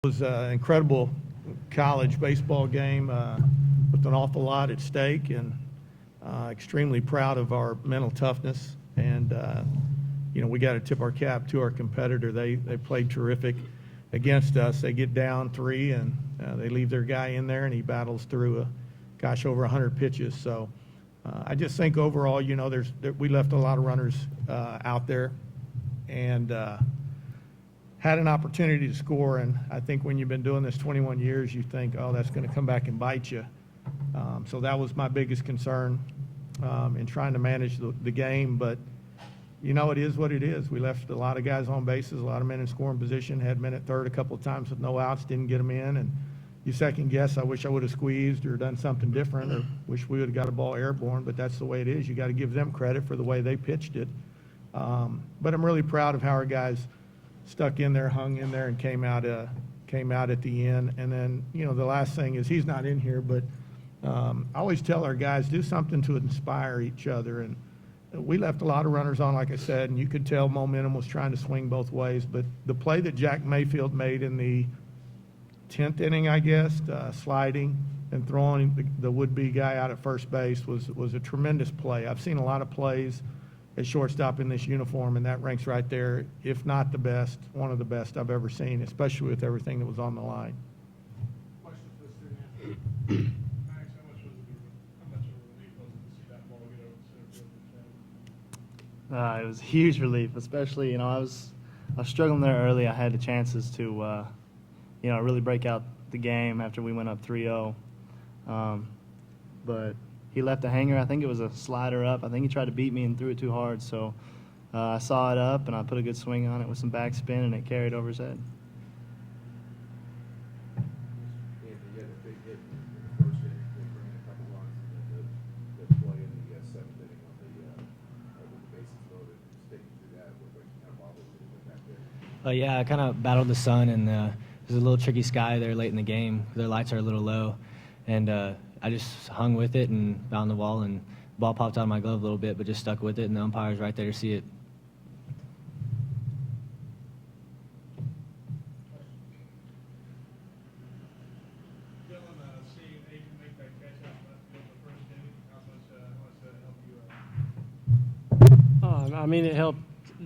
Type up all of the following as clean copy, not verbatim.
It was an incredible college baseball game with an awful lot at stake, and extremely proud of our mental toughness. And we got to tip our cap to our competitor. They played terrific against us. They get down 3, and they leave their guy in there, and he battles through over 100 pitches. So I just think overall, we left a lot of runners out there, and had an opportunity to score. And I think when you've been doing this 21 years, you think, oh, that's going to come back and bite you. So that was my biggest concern in trying to manage the game. But, it is what it is. We left a lot of guys on bases, a lot of men in scoring position, had men at third a couple of times with no outs, didn't get them in. And you second guess, I wish I would have squeezed or done something different, or wish we would have got a ball airborne, but that's the way it is. You got to give them credit for the way they pitched it. But I'm really proud of how our guys stuck in there, hung in there, and came out at the end. And then, the last thing is, he's not in here, but I always tell our guys, do something to inspire each other. And we left a lot of runners on, like I said, and you could tell momentum was trying to swing both ways. But the play that Jack Mayfield made in the 10th inning, I guess, sliding and throwing the would-be guy out at first base was a tremendous play. I've seen a lot of plays at shortstop in this uniform, and that ranks right there, if not the best, one of the best I've ever seen, especially with everything that was on the line. Question for the student athlete. Max, how much of a relief was it to see that ball get over the center field? It was a huge relief, especially, I was struggling there early. I had the chances to, really break out the game after we went up 3-0. But he left a hanger. I think it was a slider up. I think he tried to beat me and threw it too hard. So I saw it up, and I put a good swing on it with some backspin, and it carried over his head. You had a big hit in the first inning, bring in a couple runs, and then the play in the seventh inning on with the bases loaded, sticking through that, looked like you kind of bobbled a little bit back there. Yeah, I kind of battled the sun, and there's a little tricky sky there late in the game. Their lights are a little low, and I just hung with it and found the wall, and the ball popped out of my glove a little bit, but just stuck with it, and the umpire's right there to see it. Dylan, seeing Aiken make that catch out left field the first inning, how much that help you out? I mean, it helped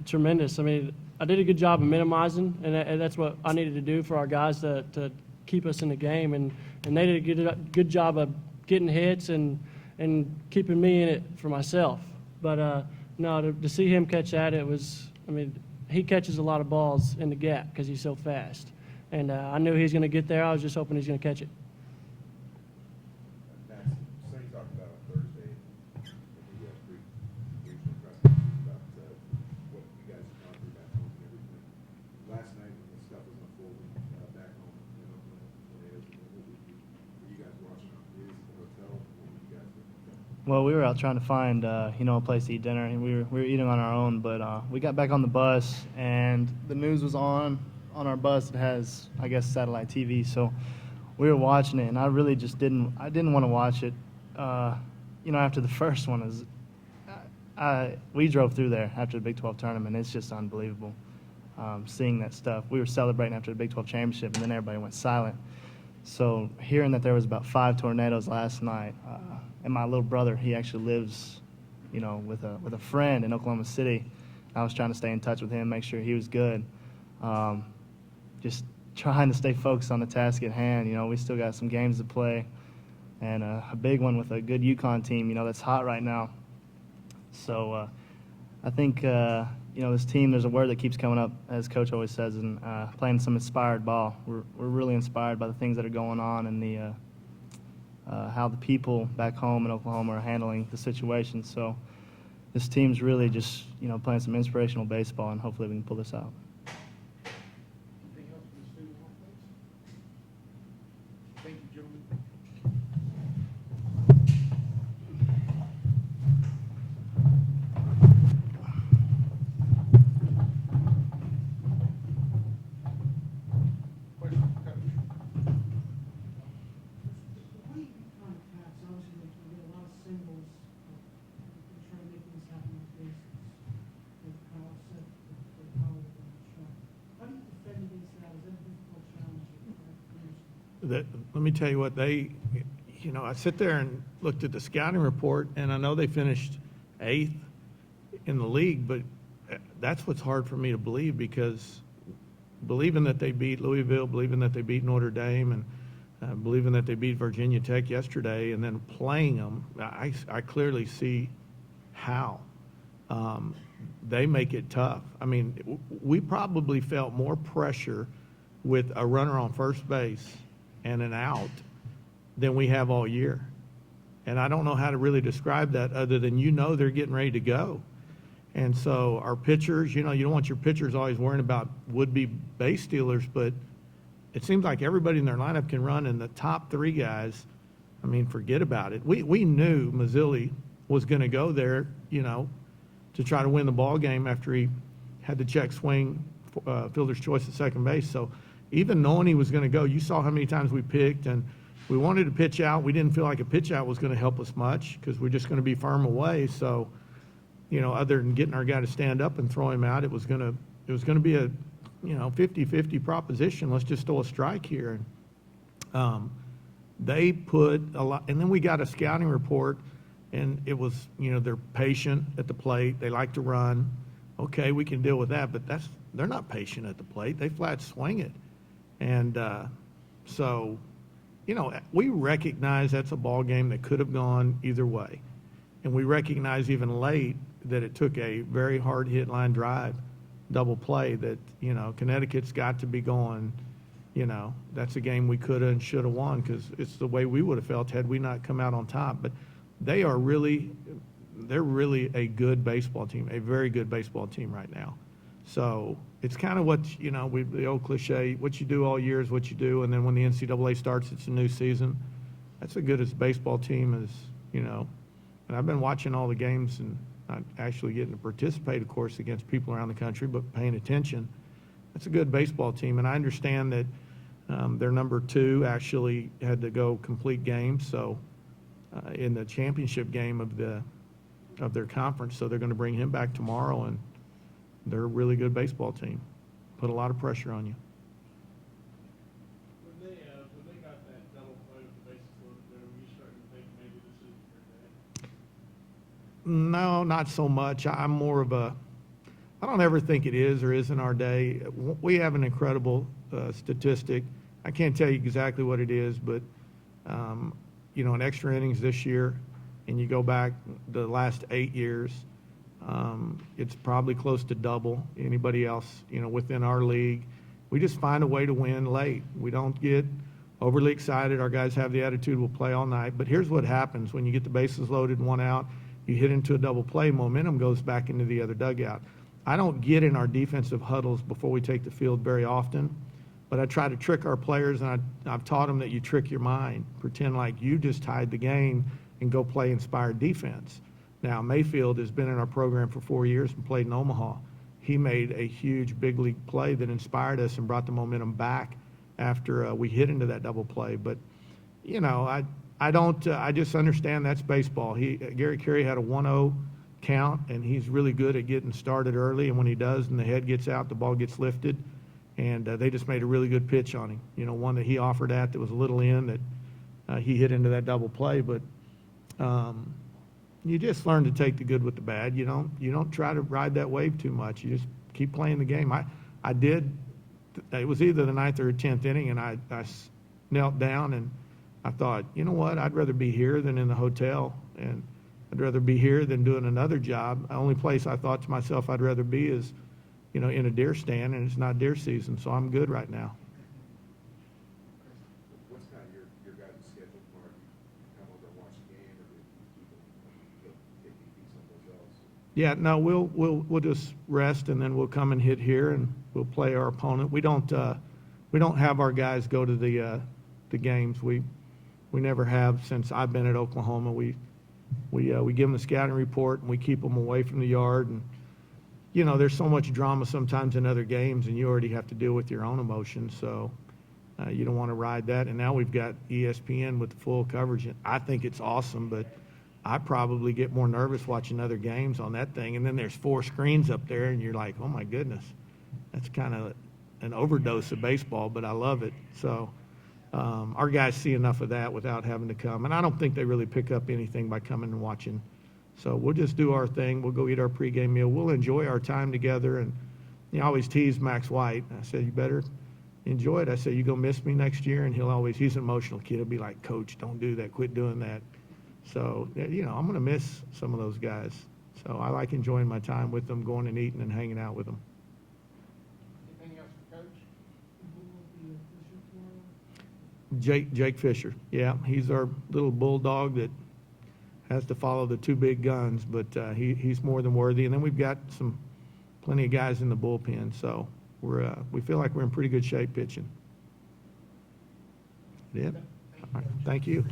tremendous. I mean, I did a good job of minimizing, and that's what I needed to do for our guys to keep us in the game. And they did a good job of getting hits and keeping me in it for myself. But, no, to see him catch that, he catches a lot of balls in the gap because he's so fast. And I knew he was going to get there. I was just hoping he's going to catch it. Max, Sonny talked about on Thursday in the regional press conference about what you guys have gone through back home and everything. Last night when the stuff was unfolding back home in Oakland, were you guys watching on the hotel? What were you guys doing? Well, we were out trying to find, a place to eat dinner, and we were eating on our own. But we got back on the bus, and the news was on our bus. It has, I guess, satellite TV. So we were watching it, and I really just didn't want to watch it. After the first one, we drove through there after the Big 12 tournament. It's just unbelievable seeing that stuff. We were celebrating after the Big 12 championship, and then everybody went silent. So hearing that there was about 5 tornadoes last night, and my little brother, he actually lives, with a friend in Oklahoma City. I was trying to stay in touch with him, make sure he was good. Just trying to stay focused on the task at hand. We still got some games to play, and a big one with a good UConn team, that's hot right now. So I think, this team, there's a word that keeps coming up, as Coach always says, and playing some inspired ball. We're really inspired by the things that are going on and the how the people back home in Oklahoma are handling the situation. So this team's really just, playing some inspirational baseball, and hopefully we can pull this out. Anything else for the student athletes? Thank you, gentlemen. Question, Coach. The way you kind of caps, obviously, you get a lot of symbols to try to make things happen with bases. Like Kyle said, the power of the track. How do you defend against that? Is that a difficult challenge? let me tell you what I sit there and looked at the scouting report, and I know they finished 8th in the league, but that's what's hard for me to believe, because believing that they beat Louisville, believing that they beat Notre Dame, and believing that they beat Virginia Tech yesterday, and then playing them, I clearly see how they make it tough. I mean, we probably felt more pressure with a runner on first base and an out than we have all year. And I don't know how to really describe that other than they're getting ready to go. And so our pitchers, you don't want your pitchers always worrying about would-be base stealers, but it seems like everybody in their lineup can run, and the top 3 guys, I mean, forget about it. We knew Mazzilli was going to go there, to try to win the ball game after he had the check swing, fielder's choice at second base. So even knowing he was going to go, you saw how many times we picked, and we wanted to pitch out. We didn't feel like a pitch out was going to help us much because we're just going to be firm away. So, other than getting our guy to stand up and throw him out, it was going to be a 50-50 proposition. Let's just throw a strike here. And they put a lot, and then we got a scouting report, and it was, they're patient at the plate. They like to run. Okay, we can deal with that, but they're not patient at the plate. They flat swing it. And so, we recognize that's a ball game that could have gone either way. And we recognize even late that it took a very hard hit line drive, double play that, Connecticut's got to be going, that's a game we could have and should have won, because it's the way we would have felt had we not come out on top. But they're really a good baseball team, a very good baseball team right now. So it's kind of what, the old cliche, what you do all year is what you do. And then when the NCAA starts, it's a new season. That's as good as baseball team as, and I've been watching all the games and not actually getting to participate, of course, against people around the country, but paying attention. That's a good baseball team. And I understand that their number 2 actually had to go complete games. So in the championship game of their conference, so they're going to bring him back tomorrow, and they're a really good baseball team. Put a lot of pressure on you. When they got that double play with the bases loaded there, were you starting to think maybe this isn't their day? No, not so much. I'm more of I don't ever think it is or isn't our day. We have an incredible statistic. I can't tell you exactly what it is, but, in extra innings this year, and you go back the last 8 years, it's probably close to double anybody else, within our league. We just find a way to win late. We don't get overly excited. Our guys have the attitude, we'll play all night. But here's what happens when you get the bases loaded and 1 out, you hit into a double play, momentum goes back into the other dugout. I don't get in our defensive huddles before we take the field very often, but I try to trick our players, and I've taught them that you trick your mind. Pretend like you just tied the game and go play inspired defense. Now, Mayfield has been in our program for 4 years and played in Omaha. He made a huge big league play that inspired us and brought the momentum back after we hit into that double play. But, I just understand that's baseball. Gary Carey had a 1-0 count, and he's really good at getting started early. And when he does and the head gets out, the ball gets lifted. And they just made a really good pitch on him. One that he offered at that was a little in that he hit into that double play. But you just learn to take the good with the bad. You don't try to ride that wave too much. You just keep playing the game. I did. It was either the 9th or 10th inning, and I knelt down and I thought, you know what? I'd rather be here than in the hotel, and I'd rather be here than doing another job. The only place I thought to myself I'd rather be is, in a deer stand, and it's not deer season, so I'm good right now. What's kind of your guys' schedule tomorrow? You come over and watch the game, or do you keep them, take these someplace else? Yeah, no, we'll just rest, and then we'll come and hit here, and we'll play our opponent. We don't have our guys go to the games. We never have since I've been at Oklahoma. We give them the scouting report, and we keep them away from the yard. And there's so much drama sometimes in other games, and you already have to deal with your own emotions. So you don't want to ride that. And now we've got ESPN with the full coverage. I think it's awesome, but I probably get more nervous watching other games on that thing. And then there's 4 screens up there, and you're like, oh my goodness, that's kind of an overdose of baseball, but I love it. So our guys see enough of that without having to come. And I don't think they really pick up anything by coming and watching. So we'll just do our thing. We'll go eat our pregame meal. We'll enjoy our time together. And I always tease Max White. I said, you better enjoy it. I said, you gonna miss me next year? And he's an emotional kid. He'll be like, Coach, don't do that. Quit doing that. So, I'm gonna miss some of those guys. So I like enjoying my time with them, going and eating and hanging out with them. Anything else for Coach? Who will be official for Jake Fisher. Yeah, he's our little bulldog that has to follow the two big guns, but he's more than worthy. And then we've got plenty of guys in the bullpen, so we feel like we're in pretty good shape pitching. Yeah. All right. Thank you.